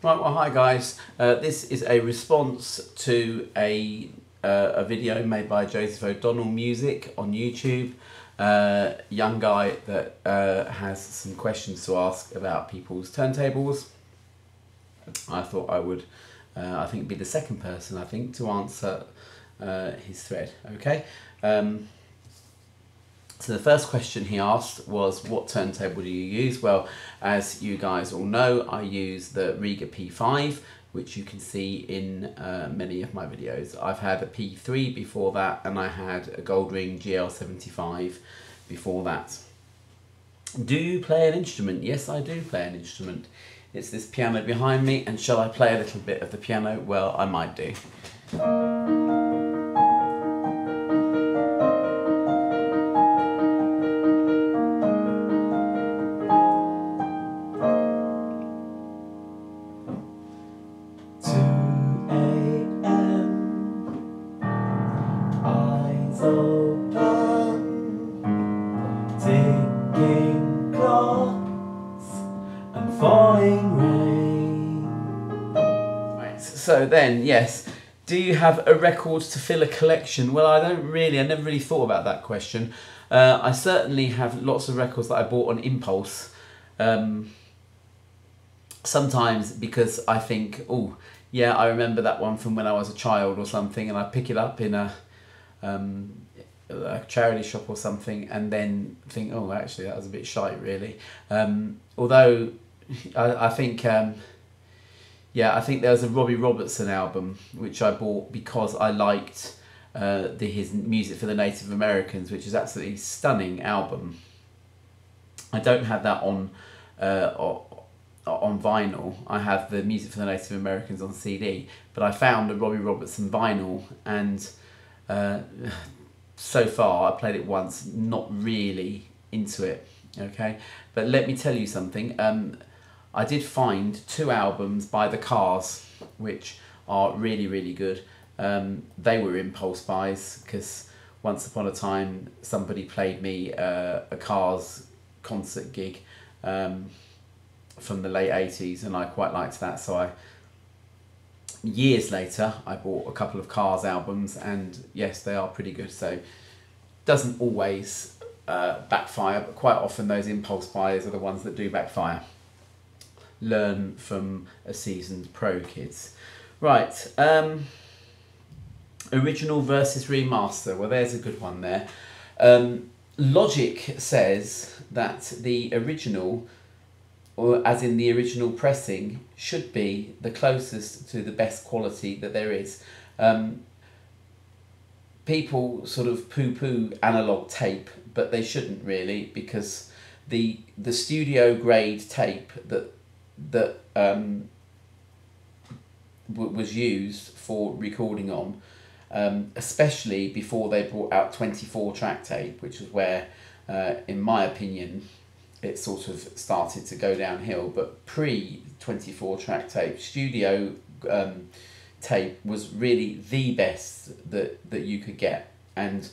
Right, well, hi guys. This is a response to a video made by JosephODonnellMusic on YouTube. Young guy that has some questions to ask about people's turntables. I thought I would, I think, be the second person, I think, to answer his thread. Okay. So the first question he asked was, what turntable do you use? Well, as you guys all know, I use the Riga P5, which you can see in many of my videos. I've had a P3 before that, and I had a Goldring GL75 before that. Do you play an instrument? Yes, I do play an instrument. It's this piano behind me, and shall I play a little bit of the piano? Well, I might do. Ticking clocks and falling rain. Right, so then, yes, do you have a record to fill a collection? Well, I never really thought about that question. I certainly have lots of records that I bought on impulse. Sometimes because I think, oh, yeah, I remember that one from when I was a child or something, and I pick it up in a charity shop or something, and then think, oh, actually that was a bit shite, really. Although I think yeah, I think there was a Robbie Robertson album which I bought because I liked his Music for the Native Americans, which is absolutely stunning album. I don't have that on vinyl. I have the Music for the Native Americans on CD, but I found a Robbie Robertson vinyl, and so far I played it once, not really into it. Okay, but let me tell you something. I did find 2 albums by the Cars which are really good. They were impulse buys because once upon a time somebody played me a Cars concert gig from the late 80s, and I quite liked that, so years later I bought a couple of Cars albums, and yes, they are pretty good. So doesn't always backfire, but quite often those impulse buys are the ones that do backfire. Learn from a seasoned pro, kids. Right, original versus remaster. Well, there's a good one there. Logic says that the original, or as in the original pressing, should be the closest to the best quality that there is. People sort of poo-poo analog tape, but they shouldn't really, because the studio grade tape that was used for recording on, especially before they brought out 24-track tape, which was where, in my opinion, it sort of started to go downhill. But pre-24-track tape, studio tape was really the best that you could get. And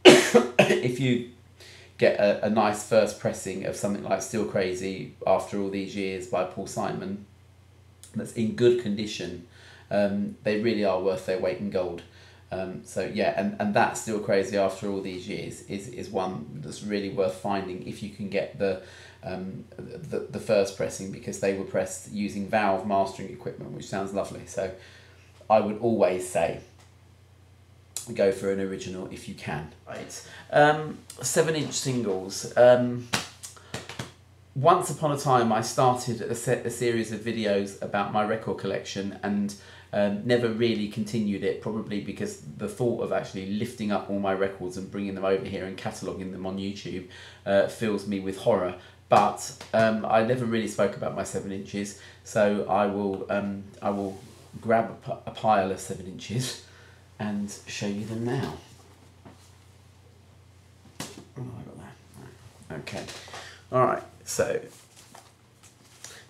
if you get a nice first pressing of something like Still Crazy After All These Years by Paul Simon, that's in good condition, they really are worth their weight in gold. So yeah, and that Still Crazy After All These Years is one that's really worth finding if you can get the first pressing, because they were pressed using Valve mastering equipment, which sounds lovely. So I would always say go for an original if you can. Right, 7-inch singles. Once upon a time I started a series of videos about my record collection, and never really continued it, probably because the thought of actually lifting up all my records and bringing them over here and cataloguing them on YouTube fills me with horror. But I never really spoke about my 7-inches, so I will grab a pile of 7-inches and show you them now. Oh, I got that. Right. Okay. All right. So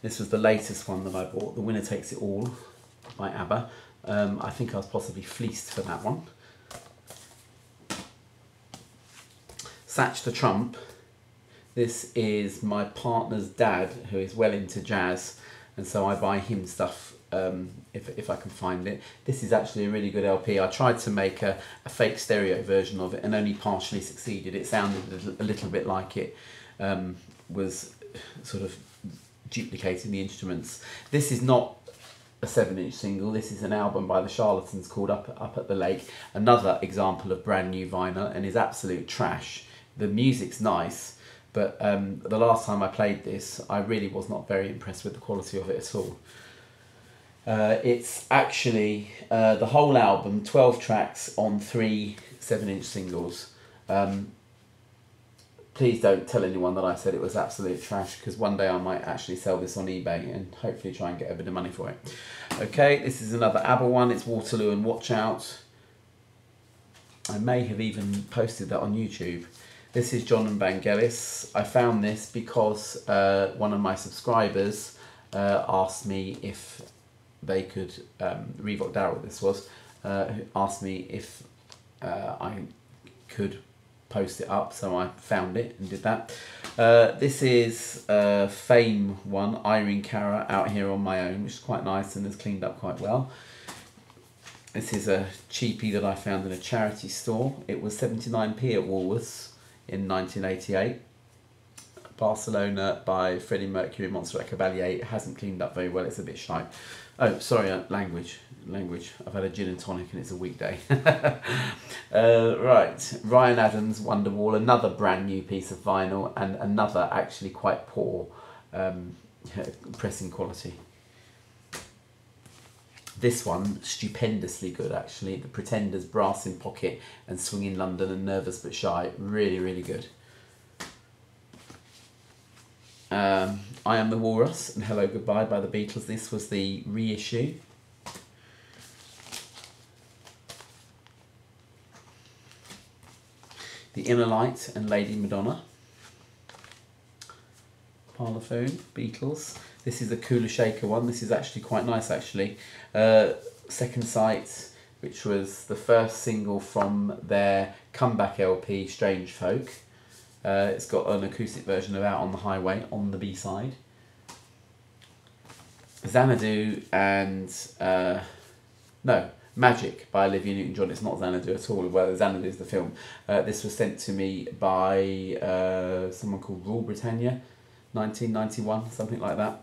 this was the latest one that I bought, The Winner Takes It All by ABBA. I think I was possibly fleeced for that one. Satch the Trump. This is my partner's dad, who is well into jazz. and so I buy him stuff if I can find it. This is actually a really good LP. I tried to make a fake stereo version of it and only partially succeeded. It sounded a little bit like it was sort of duplicating the instruments. This is not a 7-inch single. This is an album by the Charlatans called Up at the Lake. Another example of brand new vinyl, and is absolute trash. The music's nice, but the last time I played this, I really was not very impressed with the quality of it at all. It's actually the whole album, 12 tracks on 3 7-inch singles. Please don't tell anyone that I said it was absolute trash, because one day I might actually sell this on eBay and hopefully try and get a bit of money for it. Okay, this is another ABBA one. It's Waterloo and Watch Out. I may have even posted that on YouTube. This is John and Vangelis. I found this because one of my subscribers asked me if they could, Reebok Darryl this was, asked me if I could post it up, so I found it and did that. This is Fame one, Irene Cara, Out Here on My Own, which is quite nice and has cleaned up quite well. This is a cheapie that I found in a charity store. It was 79p at Woolworths in 1988. Barcelona by Freddie Mercury, Montserrat Caballé. It hasn't cleaned up very well, it's a bit shy. Oh, sorry, language. I've had a gin and tonic and it's a weekday. Right, Ryan Adams, Wonderwall, another brand new piece of vinyl, and another actually quite poor pressing quality. This one, stupendously good actually. The Pretenders, Brass in Pocket and Swing in London and Nervous But Shy. Really, really good. I Am the Walrus and Hello Goodbye by the Beatles. This was the reissue. The Inner Light and Lady Madonna. Parlophone, Beatles. This is the Cooler Shaker one. This is actually quite nice actually. Second Sight, which was the first single from their comeback LP, Strange Folk. It's got an acoustic version of Out on the Highway on the B-side. Xanadu and Magic by Olivia Newton-John. It's not Xanadu at all. Well, Xanadu is the film. This was sent to me by someone called Rule Britannia, 1991, something like that.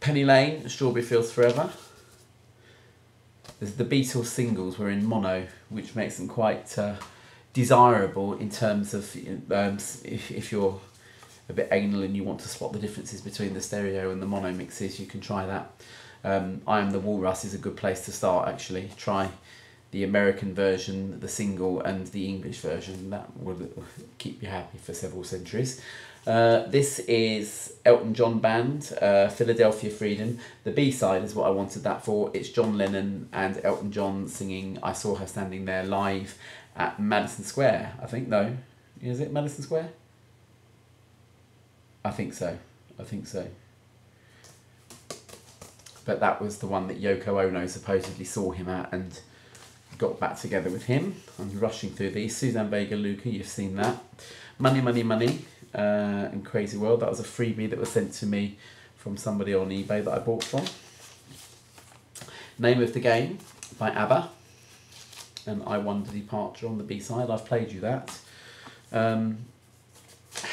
Penny Lane, Strawberry Fields Forever. The Beatles singles were in mono, which makes them quite desirable in terms of if you're a bit anal and you want to spot the differences between the stereo and the mono mixes, you can try that. I Am the Walrus is a good place to start actually. Try the American version, the single, and the English version. That will keep you happy for several centuries. This is Elton John Band, Philadelphia Freedom. The B-side is what I wanted that for. It's John Lennon and Elton John singing I Saw Her Standing There live at Madison Square, I think. No, is it Madison Square? I think so. But that was the one that Yoko Ono supposedly saw him at and got back together with him. I'm rushing through these. Suzanne Vega Luca, you've seen that. Money, Money, Money and Crazy World. That was a freebie that was sent to me from somebody on eBay that I bought from. Name of the Game by ABBA and I Wonder Departure on the B-side. I've played you that.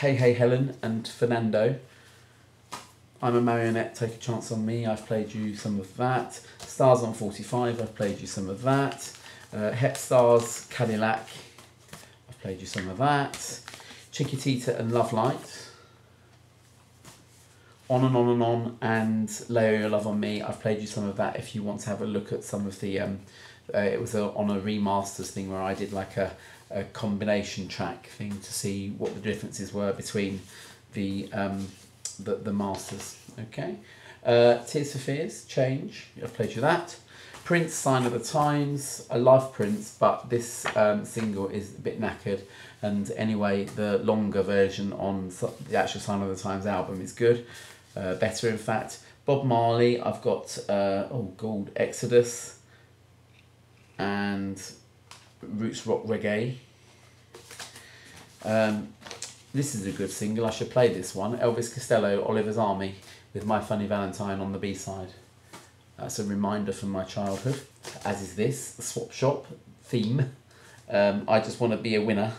Hey Hey Helen and Fernando. I'm a Marionette, Take a Chance on Me. I've played you some of that. Stars on 45. I've played you some of that. Het Stars, Cadillac. I've played you some of that. Chiquitita and Love Light. On and On and On and Lay Your Love on Me. I've played you some of that if you want to have a look at some of the... it was on a remasters thing where I did like a combination track thing to see what the differences were between the masters. Okay. Tears for Fears, Change. I've played you that. Prince, Sign of the Times. I love Prince, but this single is a bit knackered. And anyway, the longer version on the actual Sign of the Times album is good. Better, in fact. Bob Marley, I've got, Exodus and Roots Rock Reggae. This is a good single. I should play this one. Elvis Costello, Oliver's Army, with My Funny Valentine on the B-side. That's a reminder from my childhood, as is this, the Swap Shop theme. I Just Want to Be a Winner.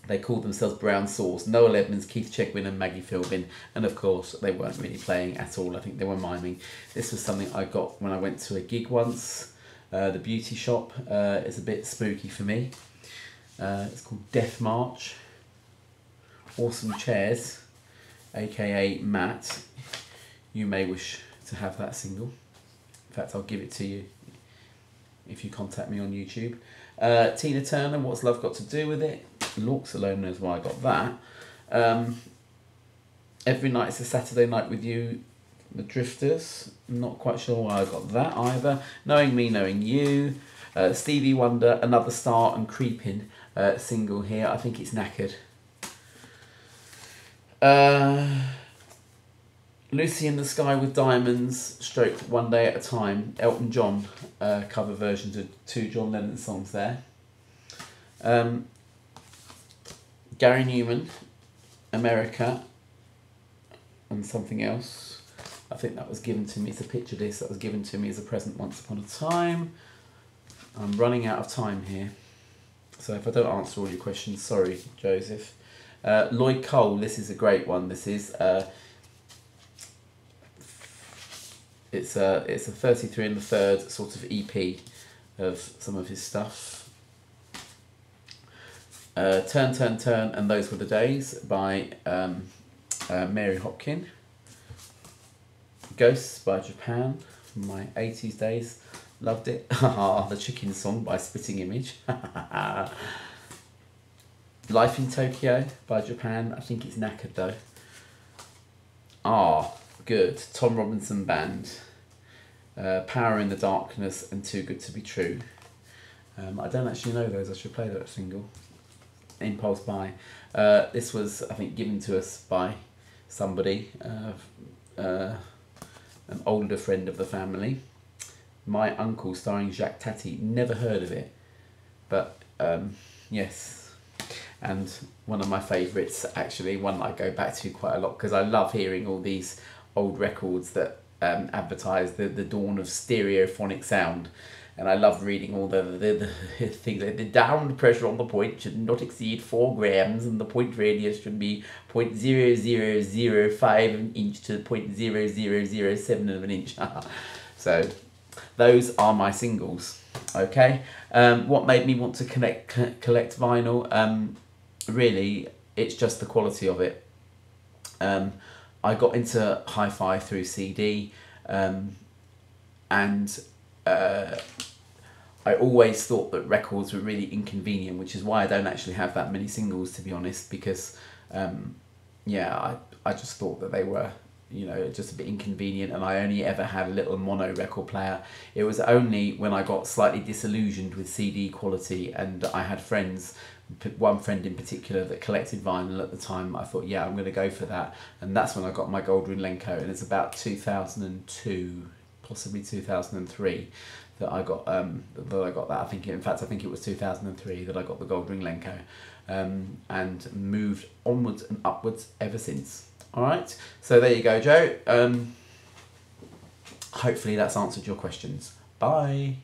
They called themselves Brown Sauce. Noel Edmonds, Keith Chegwin and Maggie Philbin. And of course, they weren't really playing at all. I think they were miming. This was something I got when I went to a gig once. The Beauty Shop is a bit spooky for me. It's called Death March. Awesome Chairs, aka Matt. You may wish to have that single. In fact, I'll give it to you if you contact me on YouTube. Tina Turner, What's Love Got to Do With It? Lorks alone knows why I got that. Every Night is a Saturday Night With You, The Drifters. Not quite sure why I got that either. Knowing Me, Knowing You. Stevie Wonder, Another Star and Creeping single here. I think it's Knackered. Lucy in the Sky with Diamonds, stroke One Day at a Time. Elton John cover versions of 2 John Lennon songs there. Gary Newman, America, and something else. I think that was given to me. It's a picture disc that was given to me as a present once upon a time. I'm running out of time here, so if I don't answer all your questions, sorry, Joseph. Lloyd Cole, this is a great one. This is it's a 33 and the third sort of EP of some of his stuff. Turn, Turn, Turn and Those Were the Days by Mary Hopkin. Ghosts by Japan from my 80s days. Loved it. The Chicken Song by Spitting Image. Life in Tokyo by Japan. I think it's Knackered though. Good. Tom Robinson Band. Power in the Darkness and Too Good to Be True. I don't actually know those. I should play that single. Impulse Buy. This was, I think, given to us by somebody, an older friend of the family. My Uncle, starring Jacques Tati. Never heard of it, but yes. And one of my favourites, actually, one that I go back to quite a lot because I love hearing all these old records that advertise the dawn of stereophonic sound. And I love reading all the things like the downward pressure on the point should not exceed 4 grams and the point radius should be 0.0005 of an inch to 0.0007 of an inch. So those are my singles. Okay. What made me want to collect vinyl? Really, it's just the quality of it. I got into hi-fi through CD, and I always thought that records were really inconvenient, which is why I don't actually have that many singles, to be honest, because yeah, I just thought that they were, you know, just a bit inconvenient, and I only ever had a little mono record player. It was only when I got slightly disillusioned with CD quality and I had friends, one friend in particular that collected vinyl at the time, I thought, yeah, I'm going to go for that. And that's when I got my gold ring Lenko, and it's about 2002, possibly 2003 that I got that. I think it was 2003 that I got the gold ring Lenko, and moved onwards and upwards ever since. All right, so there you go, Joe. Hopefully that's answered your questions. Bye.